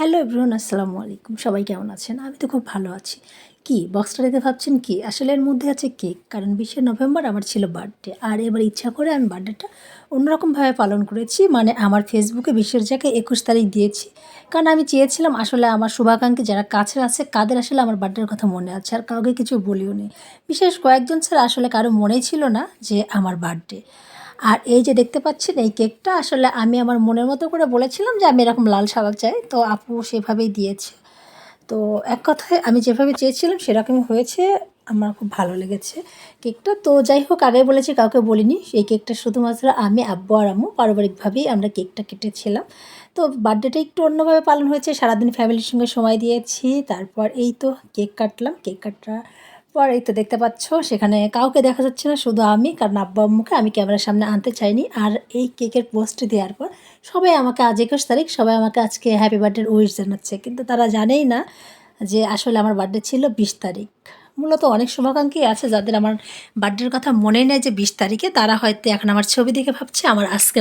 Hello everyone, আসসালামু আলাইকুম। সবাই কেমন আছেন? আমি তো খুব ভালো আছি। কি বক্সটা দেখে ভাবছেন কি? আসলে এর মধ্যে আছে কেক। কারণ 20শে নভেম্বর আমার ছিল বার্থডে। আর এবার ইচ্ছা করে আমি বার্থডেটা অন্যরকমভাবে পালন করেছি। মানে আমার ফেসবুকে 20-এর জায়গায় 21 তারিখ দিয়েছি। কারণ আমি চেয়েছিলাম আসলে আমার শুভাকাঙ্ক্ষী যারা কাছের আছে তাদের আসলে আমার বার্থডের কথা মনে আছে। আর কাউকে কিছু বলিও নি। বিশেষ কয়েকজন ছাড়া আসলে কারো মনেই ছিল না যে আমার বার্থডে। আর এই যে দেখতে পাচ্ছেন এই কেকটা আসলে আমি আমার মনের মতো করে বলেছিলাম যে আমি এরকম লাল সাদা চাই। তো আপু সেভাবেই দিয়েছে। তো এক কথায় আমি যেভাবে চেয়েছিলাম সেরকমই হয়েছে। আমার খুব ভালো লেগেছে কেকটা। তো যাই হোক, আগে বলেছি কাউকে বলিনি। এই কেকটা শুধুমাত্র আমি, আব্বু আর আম্মু পারিবারিকভাবেই আমরা কেকটা কেটেছিলাম। তো বার্থডেটা একটু অন্যভাবে পালন হয়েছে। সারাদিন ফ্যামিলির সঙ্গে সময় দিয়েছি। তারপর এই তো কেক কাটলাম। কেক কাটার পর এই তো দেখতে পাচ্ছ সেখানে কাউকে দেখা যাচ্ছে না, শুধু আমি। কারণ আব্বু আম্মুকে আমি ক্যামেরার সামনে আনতে চাইনি। আর এই কেকের পোস্ট দেওয়ার পর সবাই আমাকে, আজ 21 তারিখ, সবাই আমাকে আজকে হ্যাপি বার্থডের উইশ জানাচ্ছে। কিন্তু তারা জানেই না যে আসলে আমার বার্থডে ছিল 20 তারিখ। মূলত অনেক শুভাকাঙ্ক্ষী আছে যাদের আমার বার্থডের কথা মনেই নেই যে 20 তারিখে, তারা হয়তো এখন আমার ছবি দেখে ভাবছে আমার আজকে